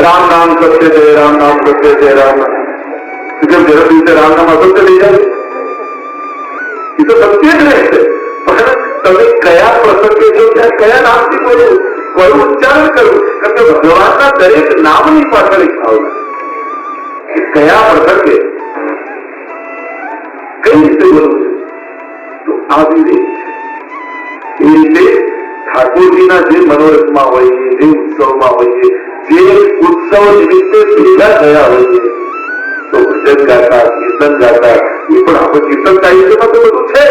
राम नाम सत्य जय, राम नाम सत्य जय, राम नाम जब जरूरी से राम नाम असत्य લઈ જાય એ તો સત્ય જ રહેશે, પણ તમે કયા પ્રસંગે છો ત્યાં કયા નામથી બોલો, કયું ઉચ્ચારણ કરવું, કારણ કે ભગવાનના દરેક નામની પાછળ એક ભાવના કે કયા પ્રસંગે કઈ રીતે બોલવું છે. તો આ વિવેક છે. એ રીતે ઠાકોરજીના જે મનોરથમાં હોઈએ, જે ઉત્સવમાં હોઈએ, જે ઉત્સવ નિમિત્તે ભેગા થયા હોઈએ, તો ભજન ગાતા, કીર્તન ગાતા, એ પણ આપણે કીર્તન સાહિત્યમાં તો બધું છે,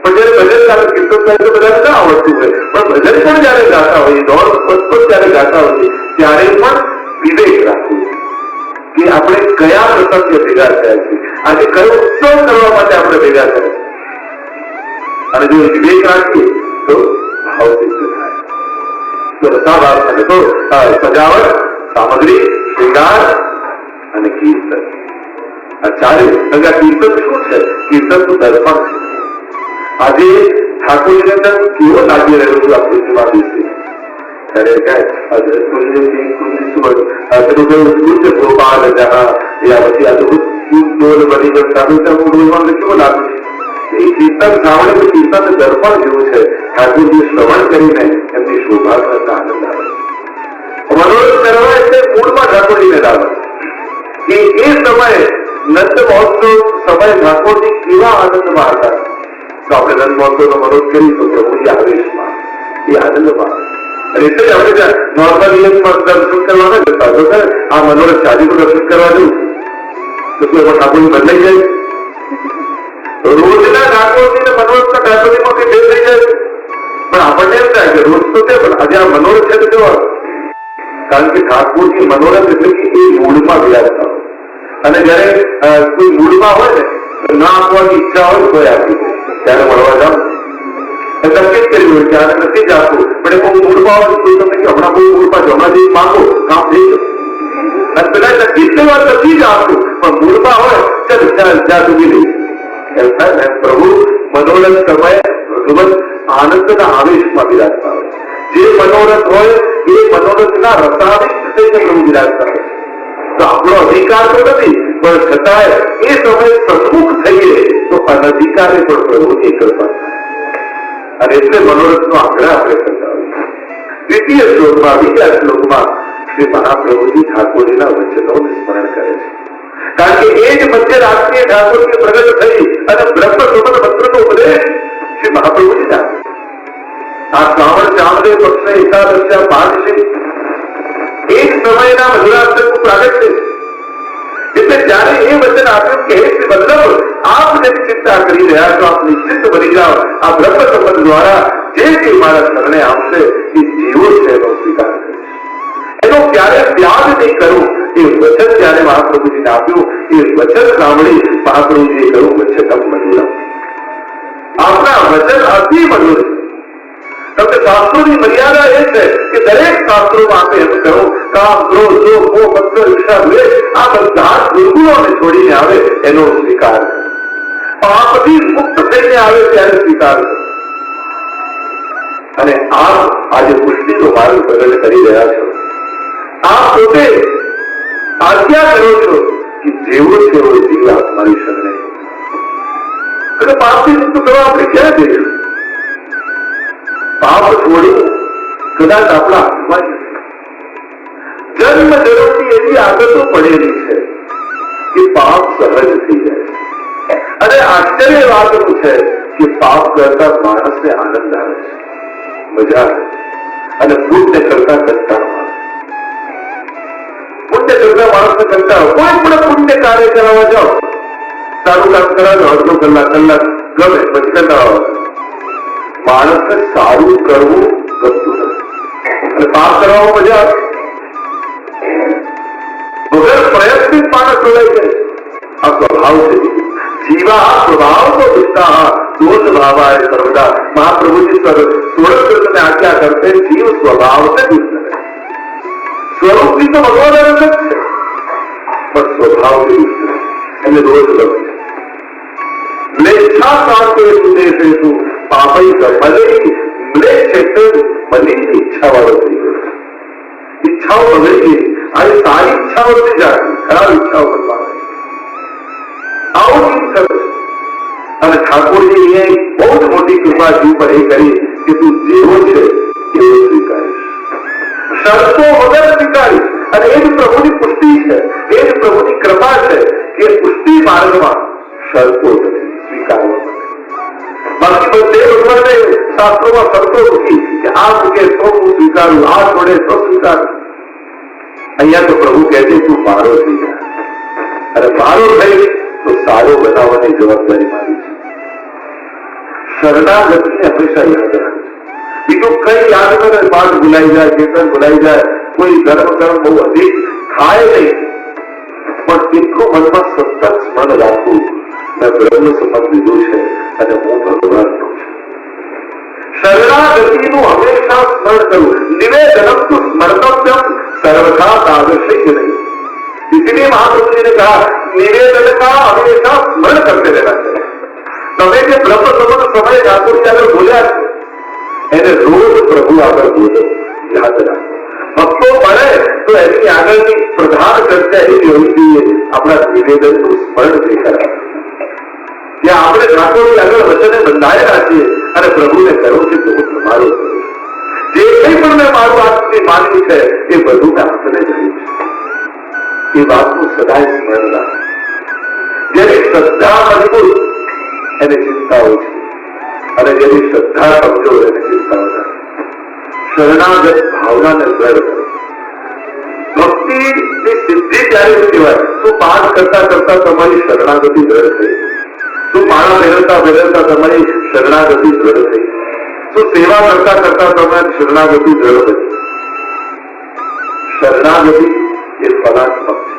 પણ જયારે ભજન ગાતા કીર્તન સાહિત્ય બધાને ના આવડતું હોય, પણ ભજન પણ જયારે ગાતા હોઈએ, દોડ પદ જયારે ગાતા હોઈએ, ત્યારે પણ વિવેક રાખવું કે આપણે કયા પ્રસંગે ભેગા થયા છીએ, આજે કયો ઉત્સવ કરવા માટે આપણે ભેગા થયા છીએ. અને જો વિવેક રાખીએ તો ભાવ સિદ્ધ થાય. તો રસાભાવ અને તો સજાવટ, સામગ્રી, શ્રૃંગાર અને કીર્તન, આ ચારે. કીર્તન શું છે? કીર્તન નું દર્પણ છે. આજે ઠાકોરજીને અંદર કેવો લાગી રહ્યો છું આપણે જેવા દિવસે, ત્યારે કુંજ ગોપાલ જહા યા પછી અદભુત ડોલ બની ડોલમાં કેવો લાગે છે. એ કીર્તન સાંભળે તો કીર્તન દર્પણ જેવું છે. ઠાકોરજી શ્રવણ કરીને એમની શોભા કરતા આનંદ આવે છે. મનોરથ કરવા એટલે મૂળમાં ઠાકોરજીને લાવે કે એ સમયે નંદ મહોત્સવ સમય ઠાકોરજી કેવા આનંદમાં હતા. તો આપણે નંદ મહોત્સવ નો મનોરથ કરી તો પ્રભુજી આવેશમાં, એ આનંદમાં. અને એટલે જ આપણે નોર્મલી દર્શન કરવા ન જતા, તો આ મનોરથ ચાલીનું દર્શન કરવા જવું તો શું એમાં ઠાકોરજી બદલાઈ જાય? રોજના ઠાકોરજી ને મનોરથના ઠાકોરજીમાં કઈ ભેદ થઈ જાય? પણ આપણને એમ થાય કે રોજ તો છે, પણ આજે આ મનોરથ છે તો કેવા? કારણ કે ઠાકોરજી મનોરથ એટલે કે એ મૂળમાં બિરાજતા હોય, અને જયારે કોઈ મૂળમાં હોય ને તો ના આપવાની ઈચ્છા હોય તો આપી દે, ત્યારે મળવા જાવ નક્કી જ કર્યું હોય ત્યારે નથી જ આપવું, પણ એ બહુ મૂળમાં હોય તો તમને કે હમણાં બહુ મૂળમાં જો, હમણાં જઈ માંગો કામ થઈ જશે, અને પેલા નક્કી જ કરવા નથી જ આપવું, પણ મૂળમાં હોય ચાલ જ્યાં સુધી લઈ એમ થાય ને. પ્રભુ મનોરથ સમયે ભગવત આનંદના આવેશમાં બિરાજતા હોય. જે મનોરથ હોય એ મનોરથના રસાવિષ્ટ થઈને પ્રભુ બિરાજતા હોય. તો આપણો અધિકાર તો નથી, પણ છતાંય એ સમય સન્મુખ થઈએ તો અનધિકારે પણ પ્રભુની કૃપા થાય. અને એટલે મનોરથનો આગ્રહ આપણે કરતા હોઈએ. દ્વિતીય શ્લોકમાં, બીજા શ્લોકમાં શ્રી મહાપ્રભુજી ઠાકોરજીના વચનોનું સ્મરણ કરે છે. કારણ કે એ જ મધ્ય રાત્રિએ ઠાકોરજી પ્રગટ થઈ અને બ્રહ્મ સંબંધ મંત્રનો ઉપદેશ શ્રી મહાપ્રભુજી આપે. આ શ્રાવણ ચામદે પક્ષને એકાદશા પાઠ છે, એક સમયના મધુરાષ્ટકનું પ્રાગટ્ય છે. એટલે જયારે એ વચન આપ્યું કે હે શ્રી વલ્લભ, આપ જેની ચિંતા કરી રહ્યા છો, આપ નિશ્ચિત બની જાઓ. આ બ્રહ્મ સંબંધ દ્વારા જે મારા શરણે આવશે એ જીવો છે એનો સ્વીકાર કરીશ, એનો ક્યારે ત્યાગ નહીં કરું. એ વચન જયારે મહાપ્રભુજીને આપ્યું, એ વચન સાંભળી મહાપ્રભુજીએ કહ્યું વચનમ મધુરમ. આપના વચન અતિ મધુર છે. તમને શાસ્ત્રોની મર્યાદા એ છે કે દરેક શાસ્ત્રોમાં આપણે એમ કહ્યું કામ, ક્રોધ, લોભ, મોહ, મત્સર, ઈર્ષા, દ્વેષ આ બધા દુર્ગુણોને છોડીને આવે એનો સ્વીકાર કરો. પાપથી મુક્ત થઈને આવે ત્યારે સ્વીકાર કરો. અને આપ આજે પુષ્ટિનો માર્ગ પ્રગટ કરી રહ્યા છો. આપ પોતે આજ્ઞા કરો છો કે જેવો છે એવો જીવ આપ મારી શરણે. અને પાપથી મુક્ત કરવા આપણે ક્યાં જઈશું? પાપ છોડવું કદાચ આપણા હાથમાં નથી. જન્મ જન્મની એવી આદતો પડેલી છે કે પાપ સહજ થઈ જાય છે. અને આશ્ચર્ય વાતનું છે કે પાપ કરતા માણસને આનંદ આવે છે, મજા આવે, અને પુણ્ય કરતા કંટાળો આવે. પુણ્ય કરતા માણસને કંટાળો. કોઈ પણ પુણ્ય કાર્ય કરાવવા જાઓ, સારું કામ કરાવો, અડધો કલાક ગમે, પછી કંટાળો આવે. માણસને સારું કરવું ગમતું નથી, અને પાપ કરવામાં મજા આવે. વગર પ્રયત્નિત માણસ બોલાય છે. આ સ્વભાવ છે. જીવા સ્વભાવ તો દુષ્ટા દોષ ભાવાય સર્વદા. મહાપ્રભુજી સોળને આજ્ઞા કરતે જીવ સ્વભાવને દુષ્ટ કરે. સ્વરૂપથી તો ભગવાન જ છે, પણ સ્વભાવથી દુષ્ટ કરે, એને દોષ ગમે છે. મ્લેચ્છા શાંતિ સુદેશેષુ પાપૈ કર્મલે મ્લેચ્છ એટલે મલિન ઈચ્છા વાળો થઈ ગયો. ઈચ્છાઓ બગડી ગઈ. ખાલી સારી ઈચ્છાઓ નથી જાણતી, ખરાબ ઈચ્છાઓ પણ પામે. આવું ચિંતન છે. અને ઠાકોરજી એ બહુ જ મોટી કૃપા જીવ પર એ કરી કે તું જેવો છે એવો સ્વીકારીશ, શરતો વગર સ્વીકારીશ. અને એ જ પ્રભુની પુષ્ટિ છે, એ જ પ્રભુની કૃપા છે કે પુષ્ટિ માર્ગમાં શરતો નથી સ્વીકારવા માટે. બાકી બધે ભગવાને શાસ્ત્રોમાં શરતો મૂકી કે આ મૂકે તો હું સ્વીકારું, આ છોડે તો સ્વીકારું. અહીંયા તો પ્રભુ કહે છે તું મારો થઈ જા, અને મારો થઈ તો સારો બનાવવાની જવાબદારી મારી છે. શરણાગતિને હંમેશા યાદ રાખજો. બીજું કઈ યાદ કરે, પાઠ ભૂલાઈ જાય, કીર્તન ભૂલાઈ જાય, કોઈ ધર્મ કર્મ બહુ અધિક થાય નહીં, પણ એટલું મનમાં સતત સ્મરણ રાખવું મેં બ્રહ્મ સંબંધ લીધું છે અને હું ભગવાનનો છું. શરણાગતિનું હંમેશા સ્મરણ કરવું. નિવેદનમ તો સ્મર્તવ્યમ सर्वथा तादृश नहीं. इसलिए महाप्रभु जी ने कहा निवेदन का हमेशा स्मरण करते रहना चाहिए. તમે જે બ્રહ્મ સંબંધ સમય ઠાકોરજી આગળ બોલ્યા છો એને રોજ પ્રભુ આગળ બોલો, યાદ રાખો. ભક્તો મળે તો એની આગળની પ્રધાન ચર્ચા એવી હોવી જોઈએ આપણા નિવેદનનું સ્મરણ જે કરાવે. ત્યાં આપણે ઠાકોરજી આગળ વચને બંધાયેલા છીએ અને પ્રભુને કહ્યું છે કે હું તમારો કરું છું. જે કંઈ પણ મેં મારું આજ સુધી માન્યું છે એ બધું મેં આપને કહ્યું છે. એ વાતનું સદાય સ્મરણ રાખો. જેની શ્રદ્ધા મજબૂત એને ચિંતાઓ છે, અને જેની શ્રદ્ધા કમજોર એને ચિંતાઓ નથી. શરણાગત ભાવનાને દ્રઢ કરો. ભક્તિની સિદ્ધિ ત્યારે કહેવાય શું પાઠ કરતા કરતા તમારી શરણાગતિ દ્રઢ થઈ, શું માળા પહેરતા પહેરતા તમારી શરણાગતિ દ્રઢ થઈ, શું સેવા કરતા કરતા તમારી શરણાગતિ દ્રઢ બની. શરણાગતિ એ ફલાત્મક છે.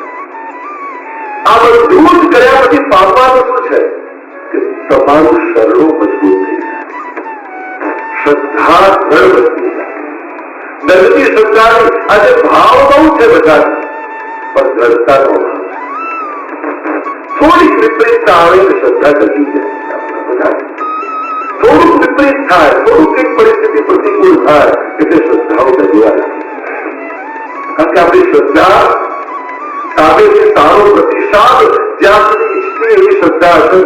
આ બધું જ કર્યા પછી પામવાનું શું છે કે તમારું શરણું મજબૂત થઈ જાય, શ્રદ્ધા દ્રઢ બનતી જાય. દર્દી શ્રદ્ધાની આજે ભાવ બહુ છે બધા, પણ દ્રઢતાનો ભાવ છે. થોડીક વિપરીતતા આવે તો શ્રદ્ધા ઘટી જાય બધા. થોડુંક વિપરીત થાય, થોડુંક એક પરિસ્થિતિ પ્રતિકૂળ થાય એટલે શ્રદ્ધાઓ ઘટવા લાગે. કારણ કે આપણી શ્રદ્ધા સામેથી સારો પ્રતિસાદ જ્યાં સુધી ઈચ્છતી એવી શ્રદ્ધા હશે.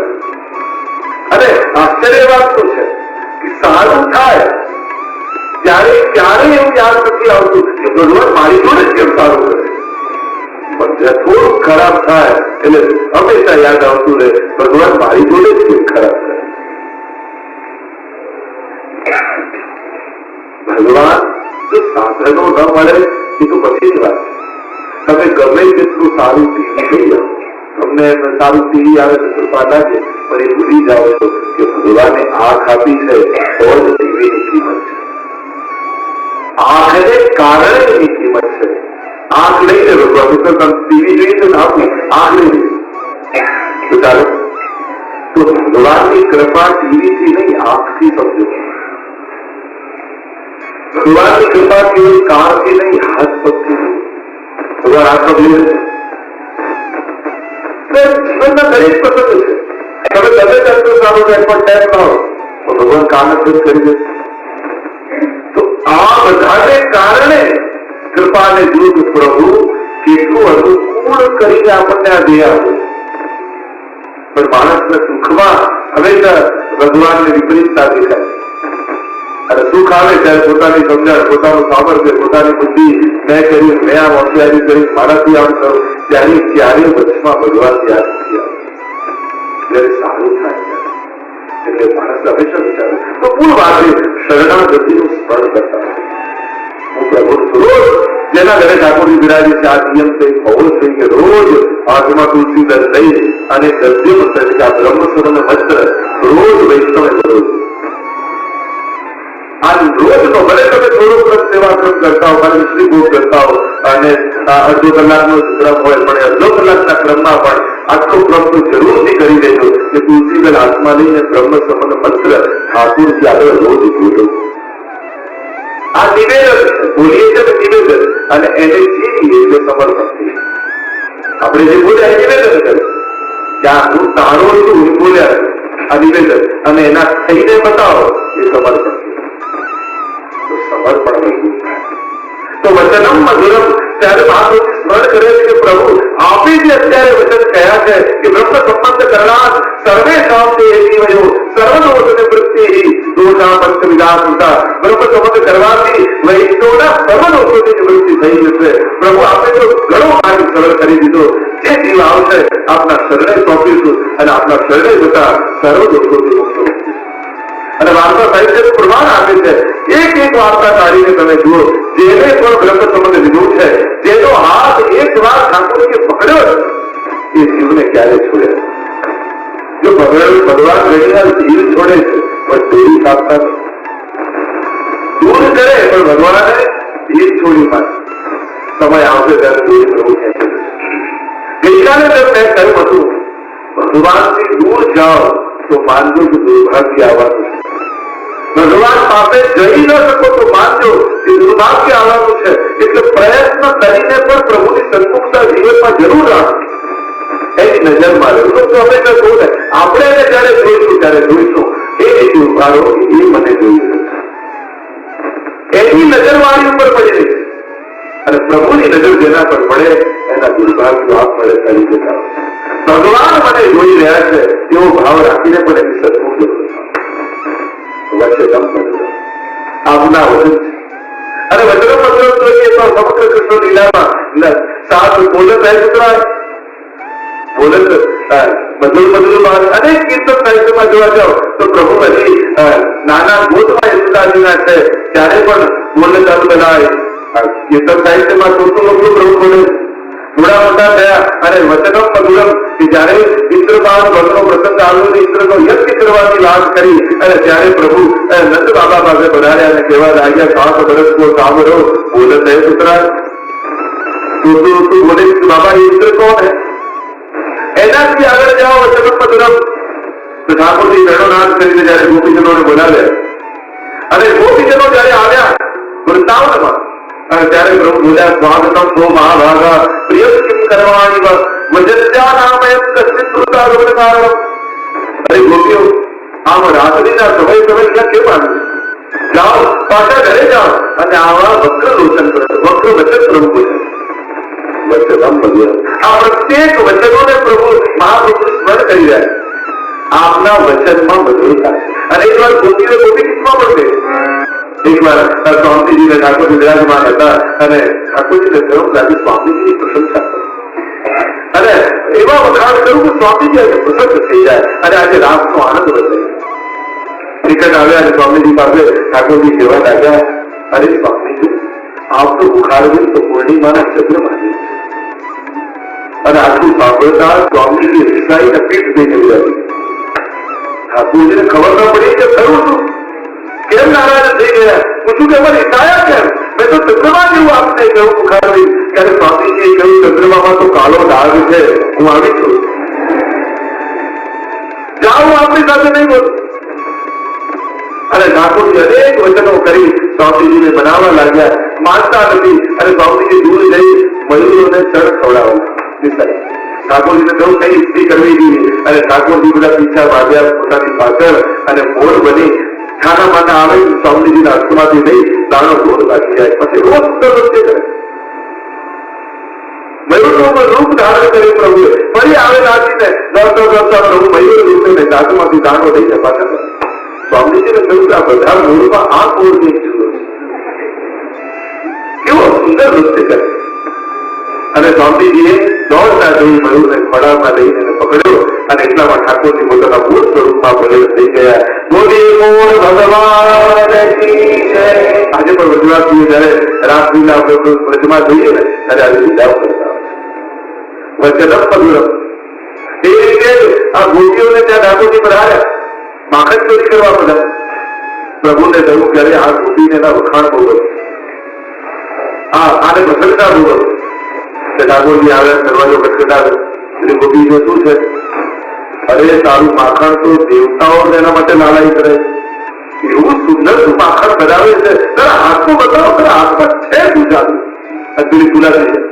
અને આશ્ચર્ય વાત શું છે કે સારું થાય ત્યારે ક્યારેય એવું યાદ નથી આવતું કે ભગવાન મારી જોડે કેમ સારું કરે, પણ જ્યાં થોડુંક ખરાબ થાય એટલે હંમેશા યાદ આવતું રહે ભગવાન મારી જોડે જ કેમ ખરાબ કરે. ભગવાન જો સાધનો ન મળે એ તો પછીની વાત છે. તમે ગમે તેટલું સારું ટીવી લઈ આવો, તમને સારું ટીવી આવે તો કૃપા લાગે, પણ એ ભૂલી જાઓ છો કે ભગવાને આંખ આપી છે તો જ ટીવીની કિંમત છે. આંખને કારણે એની કિંમત છે. આંખ લઈને ભગવાન તો ટીવી જોઈએ તો આપું, આંખ લઈ તો ચાલો. તો ભગવાનની કૃપા ટીવીથી નહીં આંખથી સમજો. ભગવાનની કૃપા કેવલ કાનથી નહીં હાથ પગથી. ભગવાન હાથ પગ લે જીવનના દરેક પ્રસંગ છે. તમે ચાલતો સારો પણ ટાઈમ ના હોય તો ભગવાન કામ જ કરી દે. તો આ બધાને કારણે કૃપાને જુઓ કે પ્રભુ કેટલું અનુકૂળ કરીને આપણને આ દે આપે છે. પણ માણસના સુખમાં હંમેશા ભગવાનની વિપરીતતા દેખાય. અને સુખ આવે ત્યારે પોતાની સમજણ, પોતાનું સામર્થ્ય, પોતાની બુદ્ધિ મેં કર્યું, મેં આ હોશિયારી કરી, મારાથી આમ કરું, ત્યારે ક્યારેય વચમાં ભગવાન યાદ નથી આવે. જયારે સારું થાય એટલે માણસ હંમેશા વિચારે તો મૂળ વાત એ શરણાગતિનું સ્મરણ કરતા. હું પ્રભુ રોજ જેના ઘરે ઠાકોરજી બિરાજે છે આ નિયમ તો હોવો જોઈએ કે રોજ હાથમાં તુલસી દળ લઈ અને ગદ્ય મંત્ર કે આ બ્રહ્મ સ્વરનો મંત્ર રોજ વૈષ્ણવે બોલવો. આ રોજનો ભલે તમે થોડો સેવાક્રમ કરતા હો, ખાલી શ્રી ભોગ કરતા હો અને અડધો કલાકનો ક્રમ હોય, પણ અડધો કલાકના ક્રમમાં પણ આટલો ક્રમ તો જરૂરથી કરી દેજો કે તુલસી દળ હાથમાં લઈને બ્રહ્મ સંબંધ મંત્ર ઠાકોરજી આગળ રોજ બોલો. આ નિવેદન બોલીએ છીએ નિવેદન, અને એને જીવીએ એટલે સમર્પણ થઈએ. આપણે જે બોલ્યા એ નિવેદન કર્યું કે આ હું તારો છું એ બોલ્યા આ નિવેદન, અને એના થઈને બતાવો એ સમર્પણ. સમર્પણ મજબૂત થાય તો વચનમ મધુરમ ત્યારે મહાપ્રભુ સ્મરણ કરે છે કે પ્રભુ આપે જે અત્યારે વચન કહ્યા છે કે બ્રહ્મ સંબંધ કરનાર સર્વે કામ તે જીવયો સર્વદોષ નિવૃત્તિ દોષા પંચ વિલાસતા બ્રહ્મ સંબંધ કરવાથી વૈષ્ણવના સર્વદોષોની નિવૃત્તિ થઈ જશે. પ્રભુ આપે તો ઘણો માર્ગ સરળ કરી દીધો. જે જીવ આવશે આપના શરણે સોંપીશું અને આપના શરણે જતા સર્વદોષોથી મુક્ત થશે. અને વાર્તા સાહિત્યનું પ્રમાણ આપે છે. એક એક વાર્તા કાઢીને તમે જુઓ, જેને પણ બ્રહ્મ સંબંધ લીધું છે, જેનો હાથ એક વાર ઠાકોરજીએ પકડ્યો એ જીવને ક્યારે છોડ્યા. જો ભગવાન ઘણી વાર જીવ છોડે છે પણ દોરી કાપતા દૂર કરે, પણ ભગવાને જીવ છોડી પાસે સમય આવશે ત્યારે દોરી પ્રભુ ખેંચે. ગઈકાલે મેં કહ્યું હતું, ભગવાનથી દૂર જાઓ તો માનજો કે દુર્ભાગ્ય આવવાનું છે. ભગવાન પાસે જઈ ન શકો તો માનજો કે દુર્ભાગ્ય આવવાનું છે. એટલે પ્રયત્ન કરીને પણ પ્રભુની સન્મુખતા જીવનમાં જરૂર રાખો. એની નજરમાં રહેવું તો હંમેશા જોવું ને, આપણે એને જયારે જોઈશું ત્યારે જોઈશું એ ઉભારો એ મને જોઈ રહ્યો છે, એની નજર મારી ઉપર પડી રહી છે. અને પ્રભુની નજર જેના પર પડે એના દુર્ભાગ્ય આપ મળે કરી દેતા હોય છે. ભગવાન મને જોઈ રહ્યા છે એવો ભાવ રાખીને પણ એની સન્મુખ જરૂર વચ્ચે આપના વચન છે. અને વચનો પત્ર જોઈએ તો સમગ્ર કૃષ્ણ લીલામાં સાત બોલત સાહિત્ય બોલત બદલું અનેક કીર્તન સાહિત્યમાં જોવા જાઓ તો પ્રભુ હજી નાના ગોદમાં યશોદાજીના છે ત્યારે પણ બોલત ચાલુ બનાવે. કીર્તન સાહિત્યમાં ચોથું મોટું પ્રભુ બોલે. થોડા મોટા થયા અને વચનમ મધુરમ કે જયારે ઇન્દ્રપાલ વનનો પ્રસંગ આવ્યો, ઇન્દ્રનો યજ્ઞ કરવાની વાત કરી અને ત્યારે પ્રભુ નંદ બાબા પાસે બનાવ્યા અને કહેવા લાગ્યા 7 વર્ષ કો સાંભળો બોલત હે પુત્રા. તું બોલે બાબા ઇન્દ્ર કોણ હે? એનાથી આગળ જાઓ વચનમ મધુરમ તો ઠાકોરજી વેણોનાદ કરીને જયારે ગોપીજનોને બોલાવ્યા અને ગોપીજનો જયારે આવ્યા વૃંદાવનમાં અને ત્યારે પ્રભુ બોલ્યા સ્વાગતમ સો મહાભાગા પ્રિય કિમ કરવાની વજસ્યા નામયમ કસ્મિન કૃતારોપણ કારણમ. અરે ગોપીઓ, આમ રાત્રિના સમય ક્યાં કેમ આવ્યું? જાઓ પાછા ઘરે જાઓ અને આવા વક્ર લોચન કરો. વક્ર વચન પ્રભુ બોલ્યા. વચનમ બોલ્યા. આ પ્રત્યેક વચનોને પ્રભુ મહાપ્રભુ સ્મરણ કરી રહ્યા. આપના વચનમાં મધુરતા છે. અને એક વાર ગોપીઓ ગોપી ગીતમાં પણ ગઈ. એક વાર સ્વામીજીને ઠાકોરજી વિરાજમાન હતા અને ઠાકોરજીને કહ્યું કે આજે સ્વામીજીની પ્રશંસા કરો અને એવા વખાણ કરું કે સ્વામીજી આજે પ્રસન્ન થઈ જાય અને આજે રાતનો આનંદ વધે. નિકટ આવ્યા અને સ્વામીજી પાસે ઠાકોરજી કહેવા લાગ્યા, અરે સ્વામીજી આપ તો બુખારવી તો પૂર્ણિમાના ચંદ્ર માન્યું છે. અને આટલું સાંભળતા સ્વામીજી રિસાઈને પીઠ દઈ જઈ હતી. ઠાકોરજીને ખબર ન પડી કે થયું શું, કેમ નારાજ થઈ ગયા? પૂછું કે અમારી ઈચ્છાયા કેમ? મેં તો ચંદ્રમા જેવું આપને કહ્યું બુખારવી. ત્યારે સ્વામીજીએ કહ્યું ચંદ્રમામાં તો કાળો ડાઘ છે, હું આવી છું. જાઉં આપણી સાથે નહીં બોલું. અને ઠાકોરજી અનેક વચનો કરી સ્વામીજીને બનાવવા લાગ્યા. માનતા નથી અને સ્વામીજી દૂર જઈ મયુરોને ચણ ખવડાવવા. ઠાકોરજીને કહ્યું કઈ ઇસ્ત્રી કરવી જોઈએ અને ઠાકોરજી બધા પીછા ભાગ્યા પોતાની પાછળ અને મોર બની ખાના માના આવે સ્વામીજીના હાથમાંથી લઈ દાણો દૂર રાખી જાય. પછી રોજ સુંદર નૃત્ય કરે. મયુરનું રૂપ ધારણ કરી પ્રભુએ ફરી આવે નાચીને દોડતા પ્રભુ મયુર રૂપે દાંતમાંથી દાણો લઈને પાછા. સ્વામીજીને કહ્યું કે આ બધા મોરમાં આ મોરની એક જુદો છે. કેવો સુંદર નૃત્ય કરે. અને સ્વામીજીએ દોડતા જઈ મયુરને ખોડામાં લઈને પકડ્યો અને એટલામાં ઠાકોરજી પોતાના મૂળ સ્વરૂપમાં પ્રગટ થઈ ગયા. બોલી મોર ભગવાન કી જય. આજે પણ વજવાસીઓ જયારે રાસલીલા વ્રજમાં જોઈએ ને ત્યારે આજે લીલાઓ કરતા હોય છે. વચનમ મધુરમ. એ રીતે આ ગોપીઓને ત્યાં ઠાકોરજી પર આવ્યા, માખણ ચોરી કરવા બધા. પ્રભુને કહ્યું કે આ ગોપીને એના વખાણ બહુ ગમે, આને પ્રસન્નતા બહુ ગમે. ઠાકોરજી આવ્યા, દરવાજો ખટખટાવ્યો. એટલે ગોપીને શું છે? અરે તારું માખણ તો દેવતાઓ એના માટે લાલાઈ કરે. એવું સુંદર તું માખણ બનાવે છે, તારા હાથમાં બતાવો, તારા હાથમાં છે શું જાદુ? પેલી ખુલા થઈ જાય.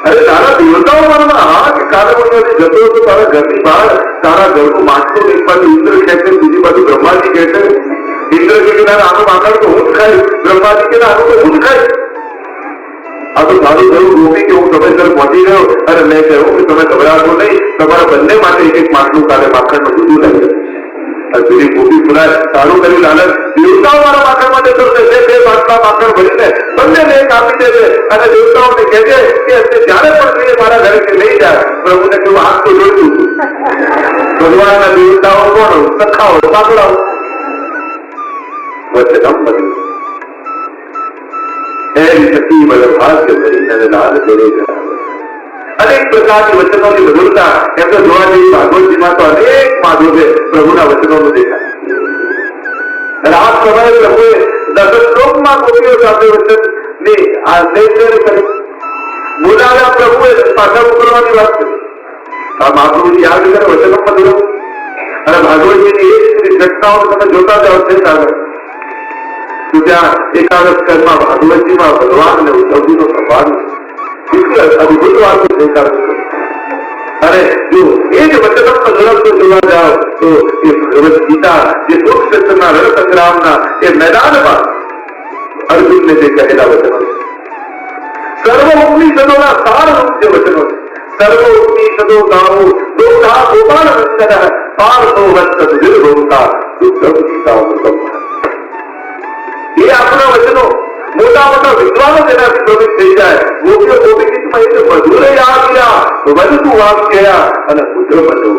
અરે તારા દેવતાઓ મારા હાથ કાલે જતો હતો તારા ઘરની બહાર, તારા ઘરનું માટલું એક બાજુ ઇન્દ્ર ખેંચે, બીજી બાજુ બ્રહ્માજી ખેંચે. ઇન્દ્ર કે આનું માખણ તો હું જ ખાઈ, બ્રહ્માજી કે આનું તો હું જ ખાઈ. આ તો સારું થયું ગોપી કે હું સમયસર પહોંચી ગયો અને મેં કહ્યું કે તમે ગભરાશો નહીં, તમારા બંને માટે એક એક માટલું કાલે માખણનું દૂધ લઈ જશે. પેલી ગોપી પુરાય સારું કર્યું લાલચ, દેવતાઓ મારા માખણ માટે કરશે, બે માટલા માખણ ભરીને બંને એક આપી દેશે અને દેવતાઓને કહેજે કે જયારે પણ જોઈએ મારા ઘરેથી લઈ જાય. પ્રભુને કહ્યું હાથ તો જોયું ભગવાનના દેવતાઓ કોણ? સખાઓ, પાકડાઓ. વચનમ બન્યું સખી ભાગ્ય ભરી લાલ કરે. અનેક પ્રકારની વચનોની મધુરતા એમ તો જોવા જઈએ ભાગવતજીમાં તો અનેક માધુર્ય પ્રભુના વચનોનું દેખાય. રાત સમયે પ્રભુએ દશશ્લોકમાં ગોપીઓ સાથે વચનની આ કરી બોલાવ્યા. પ્રભુએ પાછા મોકલવાની વાત કરી. આ મહાપ્રભુજી યાદ કરે વચનો મધુર અને ભાગવતજીની એક ઘટનાઓ તમે જોતા જાઓ છે આગળ તો ત્યાં એકાદશ સ્કંદમાં ભાગવતજીમાં ભગવાન અને ઉદ્ધવજીનો સંવાદ અદભુત વાતો સ્વીકાર અને જો એ જ વચનોમાં ઝડપથી જોવા જાઓ તો એ ભગવદ ગીતા જે કુરુક્ષેત્રના રણ સંગ્રામના એ મેદાનમાં અર્જુનને જે કહેલા વચનો છે, સર્વ ઉપનિષદોના સારરૂપ જે વચનો છે. સર્વ ઉપનિષદો ગાવો દોષા ગોપાલ વંદન પાર્થો વંત સુધીર્ભોક્તા દુર્ગમ ગીતા અમૃતમ. એ આપણા વચનો મોટા મોટા વિદ્વાનો તેનાથી પ્રવિત થઈ જાય. ગોપીઓ ગોપી ગીતમાં એ મધુરે આ ગયા વધુ વાક્યા અને પુત્ર બન્યું.